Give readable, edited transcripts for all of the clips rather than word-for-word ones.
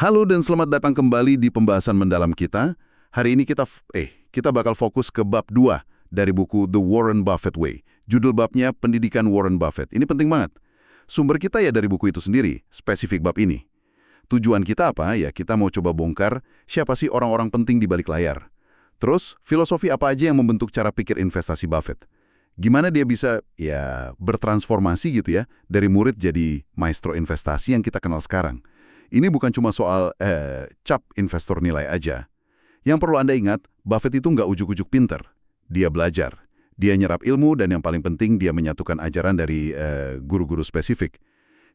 Halo dan selamat datang kembali di pembahasan mendalam kita. Hari ini kita bakal fokus ke bab 2 dari buku The Warren Buffett Way. Judul babnya Pendidikan Warren Buffett. Ini penting banget. Sumber kita ya dari buku itu sendiri, spesifik bab ini. Tujuan kita apa? Ya kita mau coba bongkar siapa sih orang-orang penting di balik layar. Terus, filosofi apa aja yang membentuk cara pikir investasi Buffett? Gimana dia bisa, bertransformasi gitu ya, dari murid jadi maestro investasi yang kita kenal sekarang. Ini bukan cuma soal cap investor nilai aja. Yang perlu Anda ingat, Buffett itu nggak ujuk-ujuk pinter. Dia belajar. Dia nyerap ilmu dan yang paling penting dia menyatukan ajaran dari guru-guru spesifik.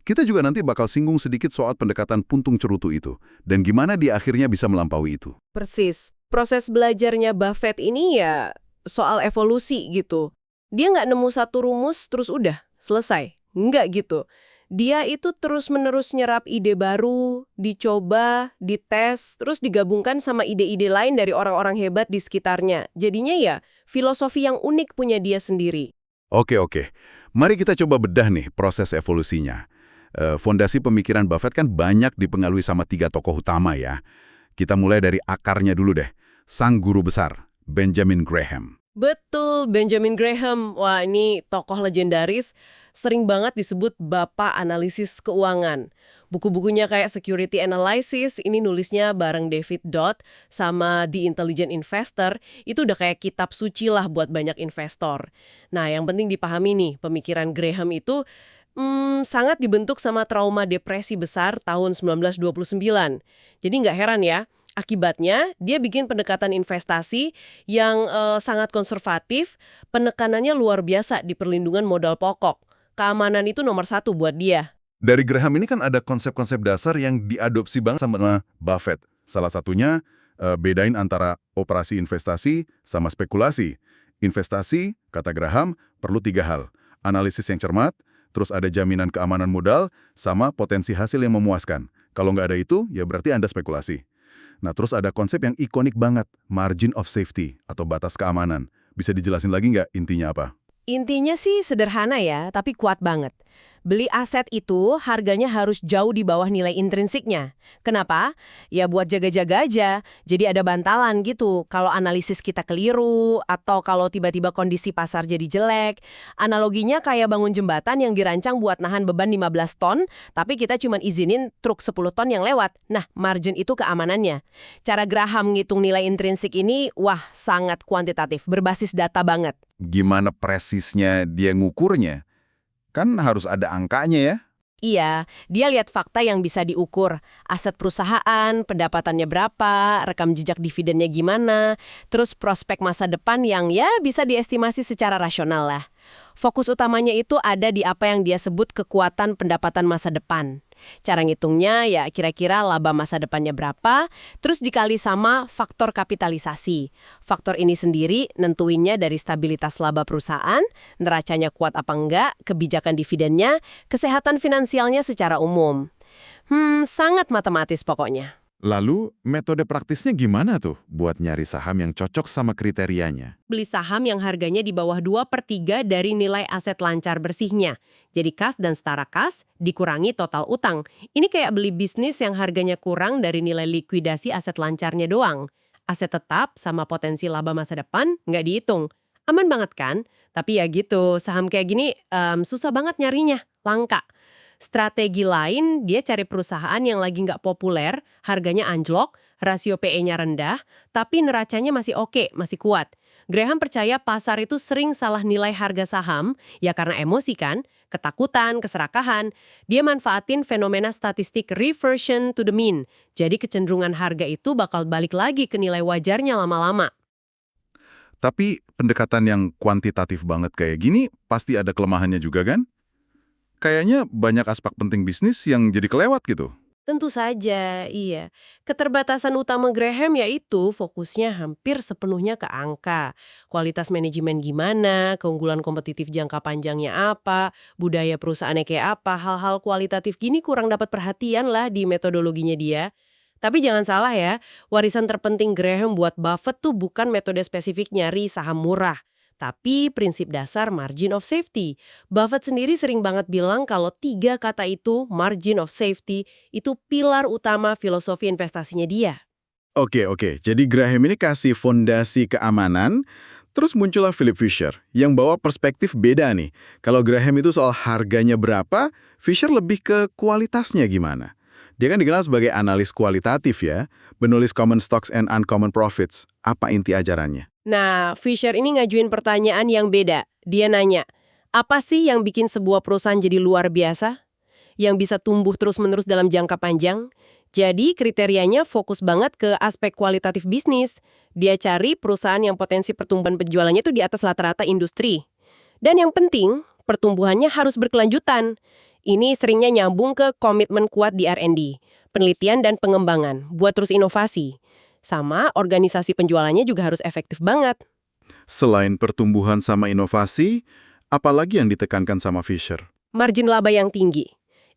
Kita juga nanti bakal singgung sedikit soal pendekatan puntung cerutu itu. Dan gimana dia akhirnya bisa melampaui itu. Persis. Proses belajarnya Buffett ini ya soal evolusi gitu. Dia nggak nemu satu rumus terus udah, selesai. Nggak gitu. Dia itu terus-menerus nyerap ide baru, dicoba, dites, terus digabungkan sama ide-ide lain dari orang-orang hebat di sekitarnya. Jadinya ya, filosofi yang unik punya dia sendiri. Oke. Mari kita coba bedah nih proses evolusinya. Fondasi pemikiran Buffett kan banyak dipengaruhi sama 3 tokoh utama ya. Kita mulai dari akarnya dulu deh. Sang guru besar, Benjamin Graham. Betul, Benjamin Graham. Wah, ini tokoh legendaris, sering banget disebut bapak analisis keuangan. Buku-bukunya kayak Security Analysis, ini nulisnya bareng David Dodd sama The Intelligent Investor, itu udah kayak kitab suci lah buat banyak investor. Nah, yang penting dipahami nih, pemikiran Graham itu sangat dibentuk sama trauma depresi besar tahun 1929. Jadi nggak heran ya, akibatnya, dia bikin pendekatan investasi yang sangat konservatif, penekanannya luar biasa di perlindungan modal pokok. Keamanan itu nomor 1 buat dia. Dari Graham ini kan ada konsep-konsep dasar yang diadopsi banget sama Buffett. Salah satunya, bedain antara operasi investasi sama spekulasi. Investasi, kata Graham, perlu 3 hal. Analisis yang cermat, terus ada jaminan keamanan modal, sama potensi hasil yang memuaskan. Kalau nggak ada itu, ya berarti Anda spekulasi. Nah, terus ada konsep yang ikonik banget, margin of safety atau batas keamanan. Bisa dijelasin lagi nggak intinya apa? Intinya sih sederhana ya, tapi kuat banget. Beli aset itu harganya harus jauh di bawah nilai intrinsiknya. Kenapa? Ya buat jaga-jaga aja. Jadi ada bantalan gitu. Kalau analisis kita keliru, atau kalau tiba-tiba kondisi pasar jadi jelek. Analoginya kayak bangun jembatan yang dirancang buat nahan beban 15 ton, tapi kita cuma izinin truk 10 ton yang lewat. Nah, margin itu keamanannya. Cara Graham ngitung nilai intrinsik ini, wah sangat kuantitatif, berbasis data banget. Gimana presisnya dia ngukurnya? Kan harus ada angkanya ya. Iya, dia lihat fakta yang bisa diukur. Aset perusahaan, pendapatannya berapa, rekam jejak dividennya gimana, terus prospek masa depan yang ya bisa diestimasi secara rasional lah. Fokus utamanya itu ada di apa yang dia sebut kekuatan pendapatan masa depan. Cara ngitungnya ya kira-kira laba masa depannya berapa, terus dikali sama faktor kapitalisasi. Faktor ini sendiri nentuinnya dari stabilitas laba perusahaan, neracanya kuat apa enggak, kebijakan dividennya, kesehatan finansialnya secara umum. Sangat matematis pokoknya. Lalu, metode praktisnya gimana tuh buat nyari saham yang cocok sama kriterianya? Beli saham yang harganya di bawah 2/3 dari nilai aset lancar bersihnya. Jadi kas dan setara kas dikurangi total utang. Ini kayak beli bisnis yang harganya kurang dari nilai likuidasi aset lancarnya doang. Aset tetap sama potensi laba masa depan nggak dihitung. Aman banget kan? Tapi ya gitu, saham kayak gini susah banget nyarinya, langka. Strategi lain, dia cari perusahaan yang lagi nggak populer, harganya anjlok, rasio PE-nya rendah, tapi neracanya masih oke, masih kuat. Graham percaya pasar itu sering salah nilai harga saham, ya karena emosi kan, ketakutan, keserakahan. Dia manfaatin fenomena statistik reversion to the mean, jadi kecenderungan harga itu bakal balik lagi ke nilai wajarnya lama-lama. Tapi pendekatan yang kuantitatif banget kayak gini pasti ada kelemahannya juga kan? Kayaknya banyak aspek penting bisnis yang jadi kelewat gitu. Tentu saja, iya. Keterbatasan utama Graham yaitu fokusnya hampir sepenuhnya ke angka. Kualitas manajemen gimana, keunggulan kompetitif jangka panjangnya apa, budaya perusahaannya kayak apa, hal-hal kualitatif gini kurang dapat perhatian lah di metodologinya dia. Tapi jangan salah ya, warisan terpenting Graham buat Buffett tuh bukan metode spesifik nyari saham murah. Tapi prinsip dasar margin of safety. Buffett sendiri sering banget bilang kalau 3 kata itu, margin of safety, itu pilar utama filosofi investasinya dia. Oke. Jadi Graham ini kasih fondasi keamanan, terus muncullah Philip Fisher yang bawa perspektif beda nih. Kalau Graham itu soal harganya berapa, Fisher lebih ke kualitasnya gimana. Dia kan dikenal sebagai analis kualitatif ya, menulis Common Stocks and Uncommon Profits. Apa inti ajarannya? Nah, Fisher ini ngajuin pertanyaan yang beda. Dia nanya, apa sih yang bikin sebuah perusahaan jadi luar biasa? Yang bisa tumbuh terus-menerus dalam jangka panjang? Jadi kriterianya fokus banget ke aspek kualitatif bisnis. Dia cari perusahaan yang potensi pertumbuhan penjualannya itu di atas rata-rata industri. Dan yang penting, pertumbuhannya harus berkelanjutan. Ini seringnya nyambung ke komitmen kuat di R&D, penelitian dan pengembangan, buat terus inovasi. Sama, organisasi penjualannya juga harus efektif banget. Selain pertumbuhan sama inovasi, apalagi yang ditekankan sama Fisher? Margin laba yang tinggi.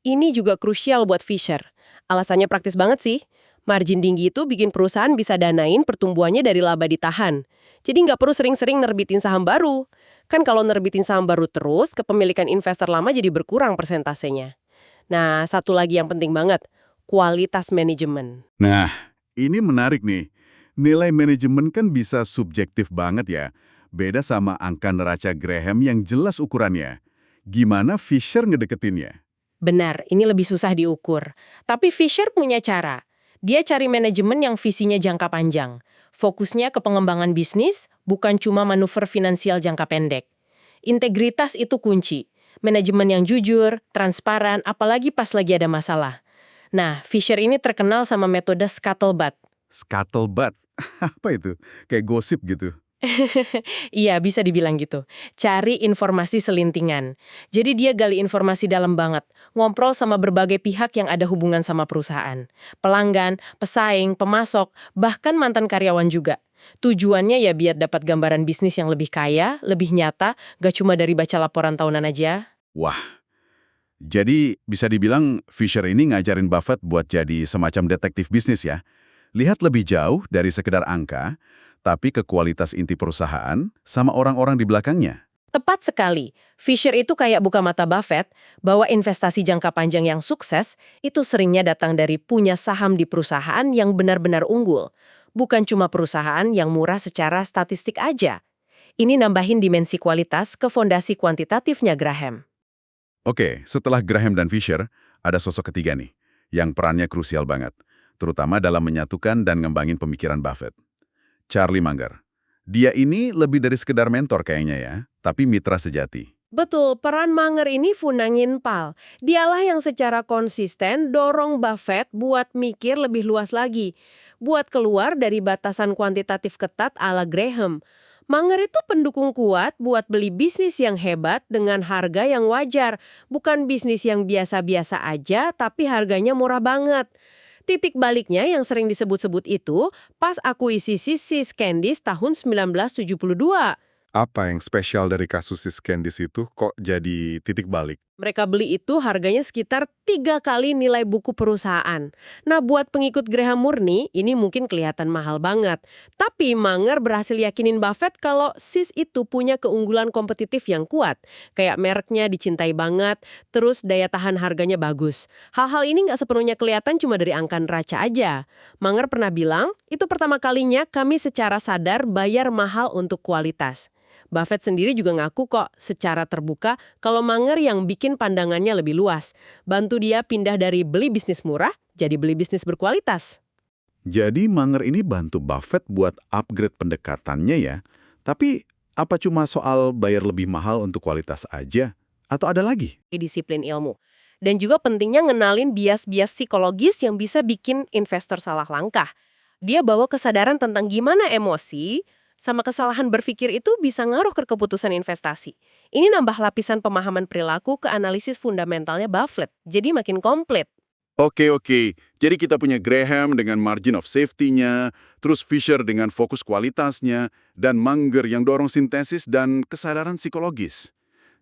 Ini juga krusial buat Fisher. Alasannya praktis banget sih. Margin tinggi itu bikin perusahaan bisa danain pertumbuhannya dari laba ditahan. Jadi nggak perlu sering-sering nerbitin saham baru. Kan kalau nerbitin saham baru terus, kepemilikan investor lama jadi berkurang persentasenya. Nah, satu lagi yang penting banget, kualitas manajemen. Nah, ini menarik nih. Nilai manajemen kan bisa subjektif banget ya. Beda sama angka neraca Graham yang jelas ukurannya. Gimana Fisher ngedeketinnya? Benar, ini lebih susah diukur. Tapi Fisher punya cara. Dia cari manajemen yang visinya jangka panjang. Fokusnya ke pengembangan bisnis, bukan cuma manuver finansial jangka pendek. Integritas itu kunci. Manajemen yang jujur, transparan, apalagi pas lagi ada masalah. Nah, Fisher ini terkenal sama metode scuttlebutt. Scuttlebutt. Apa itu? Kayak gosip gitu. Iya, bisa dibilang gitu. Cari informasi selintingan. Jadi dia gali informasi dalam banget. Ngobrol sama berbagai pihak yang ada hubungan sama perusahaan. Pelanggan, pesaing, pemasok, bahkan mantan karyawan juga. Tujuannya ya biar dapat gambaran bisnis yang lebih kaya, lebih nyata, gak cuma dari baca laporan tahunan aja. Wah, jadi bisa dibilang Fisher ini ngajarin Buffett buat jadi semacam detektif bisnis ya. Lihat lebih jauh dari sekedar angka, tapi ke kualitas inti perusahaan sama orang-orang di belakangnya. Tepat sekali. Fisher itu kayak buka mata Buffett, bahwa investasi jangka panjang yang sukses itu seringnya datang dari punya saham di perusahaan yang benar-benar unggul. Bukan cuma perusahaan yang murah secara statistik aja. Ini nambahin dimensi kualitas ke fondasi kuantitatifnya Graham. Oke, setelah Graham dan Fisher, ada sosok ketiga nih, yang perannya krusial banget, terutama dalam menyatukan dan ngembangin pemikiran Buffett. Charlie Munger. Dia ini lebih dari sekedar mentor kayaknya ya, tapi mitra sejati. Betul, peran Munger ini funangin pal. Dialah yang secara konsisten dorong Buffett buat mikir lebih luas lagi. Buat keluar dari batasan kuantitatif ketat ala Graham. Munger itu pendukung kuat buat beli bisnis yang hebat dengan harga yang wajar. Bukan bisnis yang biasa-biasa aja, tapi harganya murah banget. Titik baliknya yang sering disebut-sebut itu pas akuisisi See's Candies tahun 1972. Apa yang spesial dari kasus See's Candies itu kok jadi titik balik? Mereka beli itu harganya sekitar 3 kali nilai buku perusahaan. Nah, buat pengikut Graham murni, ini mungkin kelihatan mahal banget. Tapi Munger berhasil yakinin Buffett kalau See's itu punya keunggulan kompetitif yang kuat. Kayak mereknya dicintai banget, terus daya tahan harganya bagus. Hal-hal ini nggak sepenuhnya kelihatan cuma dari angka neraca aja. Munger pernah bilang, itu pertama kalinya kami secara sadar bayar mahal untuk kualitas. Buffett sendiri juga ngaku kok secara terbuka kalau Munger yang bikin pandangannya lebih luas. Bantu dia pindah dari beli bisnis murah jadi beli bisnis berkualitas. Jadi Munger ini bantu Buffett buat upgrade pendekatannya ya. Tapi apa cuma soal bayar lebih mahal untuk kualitas aja? Atau ada lagi? Disiplin ilmu. Dan juga pentingnya ngenalin bias-bias psikologis yang bisa bikin investor salah langkah. Dia bawa kesadaran tentang gimana emosi sama kesalahan berpikir itu bisa ngaruh ke keputusan investasi. Ini nambah lapisan pemahaman perilaku ke analisis fundamentalnya Buffett. Jadi makin komplit. Oke. Jadi kita punya Graham dengan margin of safety-nya, terus Fisher dengan fokus kualitasnya, dan Munger yang dorong sintesis dan kesadaran psikologis.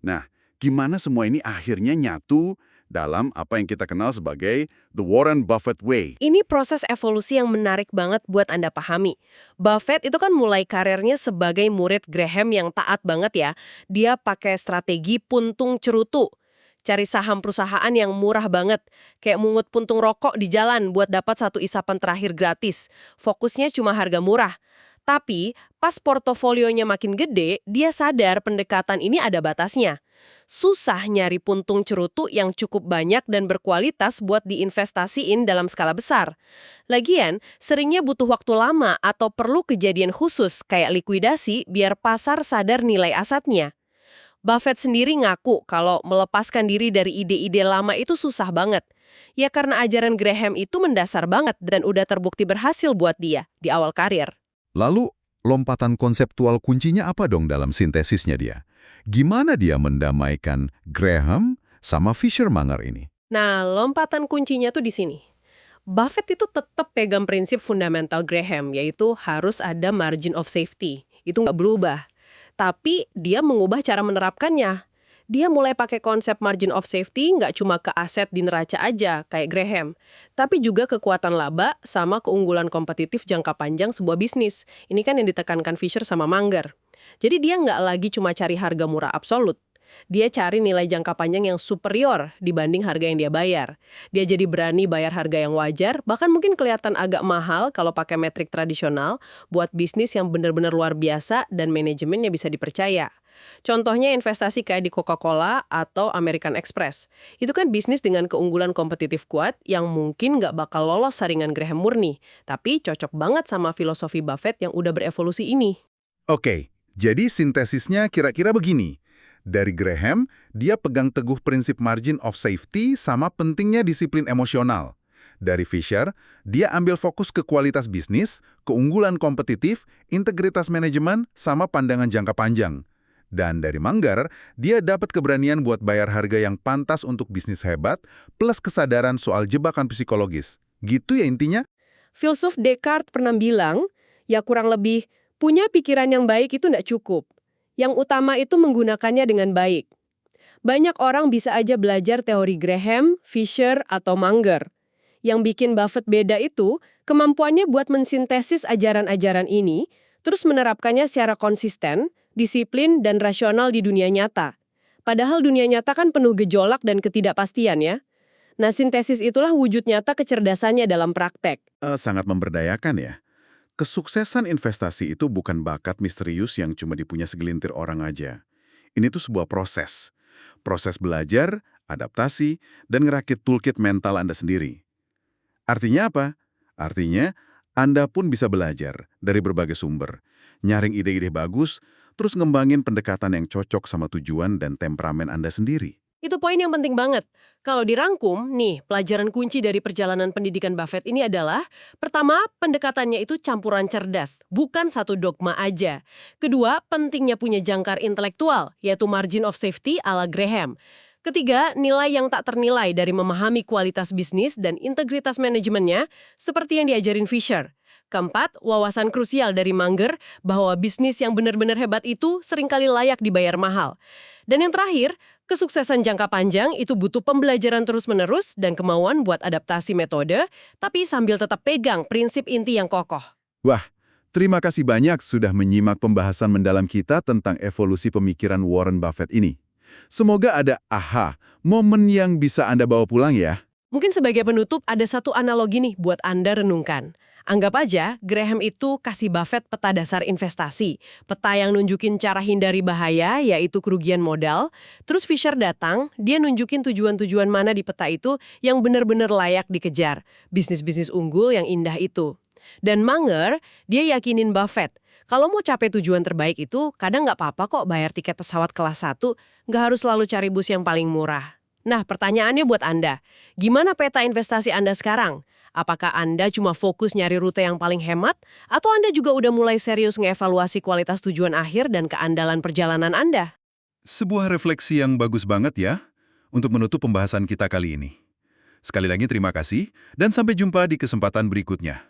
Nah, gimana semua ini akhirnya nyatu dalam apa yang kita kenal sebagai The Warren Buffett Way. Ini proses evolusi yang menarik banget buat Anda pahami. Buffett itu kan mulai karirnya sebagai murid Graham yang taat banget ya. Dia pakai strategi puntung cerutu. Cari saham perusahaan yang murah banget. Kayak mungut puntung rokok di jalan buat dapat satu isapan terakhir gratis. Fokusnya cuma harga murah. Tapi, pas portofolionya makin gede, dia sadar pendekatan ini ada batasnya. Susah nyari puntung cerutu yang cukup banyak dan berkualitas buat diinvestasiin dalam skala besar. Lagian, seringnya butuh waktu lama atau perlu kejadian khusus kayak likuidasi biar pasar sadar nilai asetnya. Buffett sendiri ngaku kalau melepaskan diri dari ide-ide lama itu susah banget. Ya karena ajaran Graham itu mendasar banget dan udah terbukti berhasil buat dia di awal karir. Lalu, lompatan konseptual kuncinya apa dong dalam sintesisnya dia? Gimana dia mendamaikan Graham sama Fisher-Munger ini? Nah, lompatan kuncinya tuh di sini. Buffett itu tetap pegang prinsip fundamental Graham, yaitu harus ada margin of safety. Itu nggak berubah. Tapi dia mengubah cara menerapkannya. Dia mulai pakai konsep margin of safety nggak cuma ke aset di neraca aja, kayak Graham. Tapi juga kekuatan laba sama keunggulan kompetitif jangka panjang sebuah bisnis. Ini kan yang ditekankan Fisher sama Munger. Jadi dia nggak lagi cuma cari harga murah absolut. Dia cari nilai jangka panjang yang superior dibanding harga yang dia bayar. Dia jadi berani bayar harga yang wajar, bahkan mungkin kelihatan agak mahal kalau pakai metrik tradisional, buat bisnis yang benar-benar luar biasa dan manajemennya bisa dipercaya. Contohnya investasi kayak di Coca-Cola atau American Express. Itu kan bisnis dengan keunggulan kompetitif kuat yang mungkin nggak bakal lolos saringan Graham murni, tapi cocok banget sama filosofi Buffett yang udah berevolusi ini. Oke, jadi sintesisnya kira-kira begini. Dari Graham, dia pegang teguh prinsip margin of safety sama pentingnya disiplin emosional. Dari Fisher, dia ambil fokus ke kualitas bisnis, keunggulan kompetitif, integritas manajemen, sama pandangan jangka panjang. Dan dari Munger, dia dapat keberanian buat bayar harga yang pantas untuk bisnis hebat, plus kesadaran soal jebakan psikologis. Gitu ya intinya? Filsuf Descartes pernah bilang, ya kurang lebih, punya pikiran yang baik itu nggak cukup. Yang utama itu menggunakannya dengan baik. Banyak orang bisa aja belajar teori Graham, Fisher, atau Munger. Yang bikin Buffett beda itu, kemampuannya buat mensintesis ajaran-ajaran ini, terus menerapkannya secara konsisten, disiplin, dan rasional di dunia nyata. Padahal dunia nyata kan penuh gejolak dan ketidakpastian ya. Nah, sintesis itulah wujud nyata kecerdasannya dalam praktek. Sangat memberdayakan ya. Kesuksesan investasi itu bukan bakat misterius yang cuma dipunya segelintir orang aja. Ini tuh sebuah proses. Proses belajar, adaptasi, dan ngerakit toolkit mental Anda sendiri. Artinya apa? Artinya, Anda pun bisa belajar dari berbagai sumber, nyaring ide-ide bagus, terus ngembangin pendekatan yang cocok sama tujuan dan temperamen Anda sendiri. Itu poin yang penting banget. Kalau dirangkum, nih, pelajaran kunci dari perjalanan pendidikan Buffett ini adalah, pertama, pendekatannya itu campuran cerdas, bukan satu dogma aja. Kedua, pentingnya punya jangkar intelektual, yaitu margin of safety ala Graham. Ketiga, nilai yang tak ternilai dari memahami kualitas bisnis dan integritas manajemennya, seperti yang diajarin Fisher. Keempat, wawasan krusial dari Munger bahwa bisnis yang benar-benar hebat itu seringkali layak dibayar mahal. Dan yang terakhir, kesuksesan jangka panjang itu butuh pembelajaran terus-menerus dan kemauan buat adaptasi metode, tapi sambil tetap pegang prinsip inti yang kokoh. Wah, terima kasih banyak sudah menyimak pembahasan mendalam kita tentang evolusi pemikiran Warren Buffett ini. Semoga ada momen yang bisa Anda bawa pulang ya. Mungkin sebagai penutup ada satu analogi nih buat Anda renungkan. Anggap aja Graham itu kasih Buffett peta dasar investasi. Peta yang nunjukin cara hindari bahaya, yaitu kerugian modal. Terus Fisher datang, dia nunjukin tujuan-tujuan mana di peta itu yang benar-benar layak dikejar. Bisnis-bisnis unggul yang indah itu. Dan Munger, dia yakinin Buffett, kalau mau capai tujuan terbaik itu, kadang nggak apa-apa kok bayar tiket pesawat kelas 1, nggak harus selalu cari bus yang paling murah. Nah, pertanyaannya buat Anda, gimana peta investasi Anda sekarang? Apakah Anda cuma fokus nyari rute yang paling hemat? Atau Anda juga udah mulai serius ngevaluasi kualitas tujuan akhir dan keandalan perjalanan Anda? Sebuah refleksi yang bagus banget ya, untuk menutup pembahasan kita kali ini. Sekali lagi terima kasih, dan sampai jumpa di kesempatan berikutnya.